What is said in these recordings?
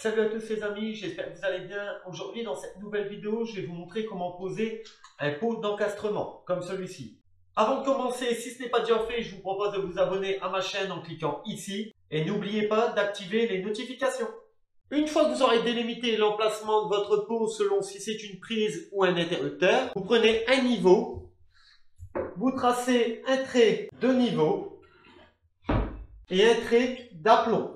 Salut à tous les amis, j'espère que vous allez bien. Aujourd'hui dans cette nouvelle vidéo, je vais vous montrer comment poser un pot d'encastrement comme celui-ci. Avant de commencer, si ce n'est pas déjà fait, je vous propose de vous abonner à ma chaîne en cliquant ici. Et n'oubliez pas d'activer les notifications. Une fois que vous aurez délimité l'emplacement de votre pot selon si c'est une prise ou un interrupteur, vous prenez un niveau, vous tracez un trait de niveau et un trait d'aplomb.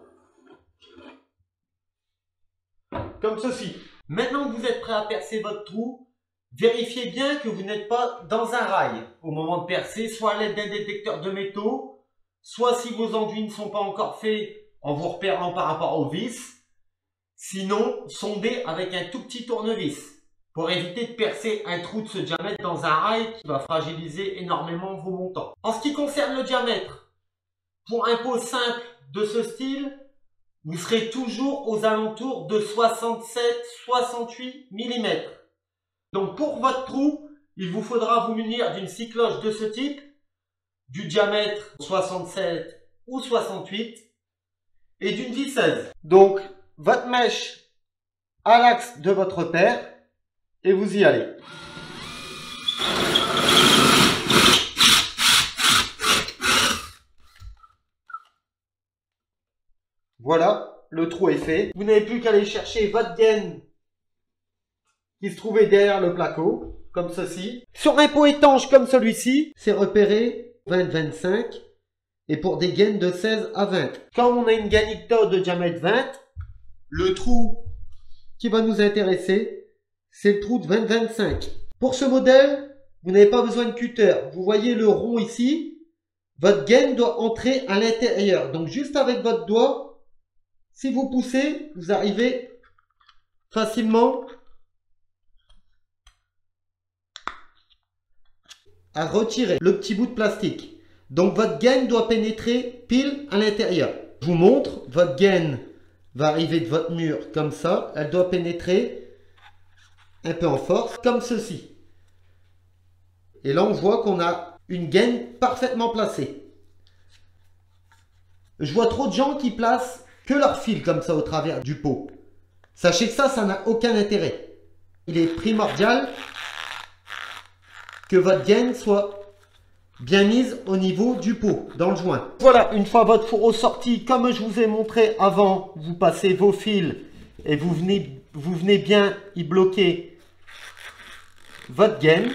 Comme ceci. Maintenant que vous êtes prêt à percer votre trou, vérifiez bien que vous n'êtes pas dans un rail au moment de percer, soit à l'aide d'un détecteur de métaux, soit si vos enduits ne sont pas encore faits en vous repérant par rapport aux vis. Sinon, sondez avec un tout petit tournevis pour éviter de percer un trou de ce diamètre dans un rail qui va fragiliser énormément vos montants. En ce qui concerne le diamètre, pour un pot simple de ce style, vous serez toujours aux alentours de 67-68 mm. Donc pour votre trou, il vous faudra vous munir d'une scie cloche de ce type, du diamètre 67 ou 68 et d'une visseuse. Donc votre mèche à l'axe de votre repère et vous y allez. Voilà, le trou est fait. Vous n'avez plus qu'à aller chercher votre gaine qui se trouvait derrière le placo, comme ceci. Sur un pot étanche comme celui-ci, c'est repéré 20-25 et pour des gaines de 16 à 20. Quand on a une gaine Icta de diamètre 20, le trou qui va nous intéresser, c'est le trou de 20-25. Pour ce modèle, vous n'avez pas besoin de cutter. Vous voyez le rond ici, votre gaine doit entrer à l'intérieur. Donc juste avec votre doigt, si vous poussez, vous arrivez facilement à retirer le petit bout de plastique. Donc votre gaine doit pénétrer pile à l'intérieur. Je vous montre, votre gaine va arriver de votre mur comme ça. Elle doit pénétrer un peu en force, comme ceci. Et là, on voit qu'on a une gaine parfaitement placée. Je vois trop de gens qui placent que leur fil comme ça au travers du pot. Sachez que ça n'a aucun intérêt. Il est primordial que votre gaine soit bien mise au niveau du pot, dans le joint. Voilà, une fois votre fourreau sorti, comme je vous ai montré avant, vous passez vos fils et vous venez bien y bloquer votre gaine.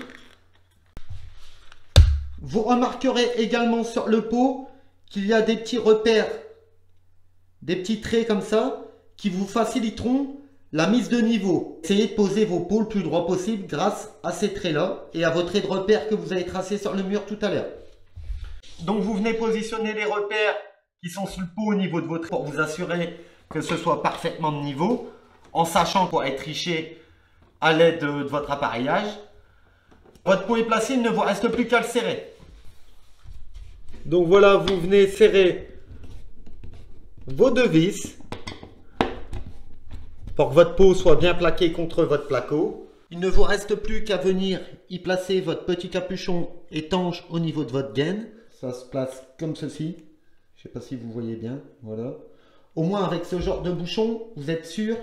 Vous remarquerez également sur le pot qu'il y a des petits repères, des petits traits comme ça, qui vous faciliteront la mise de niveau. Essayez de poser vos pots le plus droit possible grâce à ces traits-là et à vos traits de repère que vous avez tracés sur le mur tout à l'heure. Donc vous venez positionner les repères qui sont sur le pot au niveau de votre pour vous assurer que ce soit parfaitement de niveau, en sachant qu'on va tricher à l'aide de votre appareillage. Votre pot est placé, il ne vous reste plus qu'à le serrer. Donc voilà, vous venez serrer vos deux vis pour que votre pot soit bien plaqué contre votre placo. Il ne vous reste plus qu'à venir y placer votre petit capuchon étanche au niveau de votre gaine. Ça se place comme ceci. Je ne sais pas si vous voyez bien. Voilà. Au moins avec ce genre de bouchon, vous êtes sûr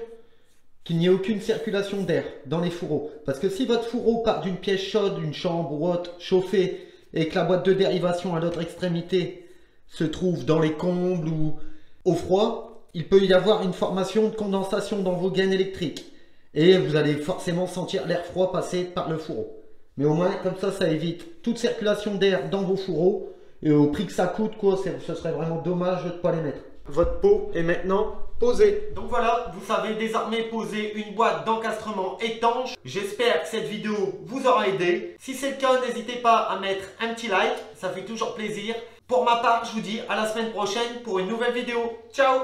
qu'il n'y ait aucune circulation d'air dans les fourreaux. Parce que si votre fourreau part d'une pièce chaude, d'une chambre ou autre chauffée, et que la boîte de dérivation à l'autre extrémité se trouve dans les combles ou au froid, il peut y avoir une formation de condensation dans vos gaines électriques. Et vous allez forcément sentir l'air froid passer par le fourreau. Mais au moins, comme ça évite toute circulation d'air dans vos fourreaux. Et au prix que ça coûte, quoi, ce serait vraiment dommage de ne pas les mettre. Votre pot est maintenant posé. Donc voilà, vous savez désormais poser une boîte d'encastrement étanche. J'espère que cette vidéo vous aura aidé. Si c'est le cas, n'hésitez pas à mettre un petit like, ça fait toujours plaisir. Pour ma part, je vous dis à la semaine prochaine pour une nouvelle vidéo. Ciao!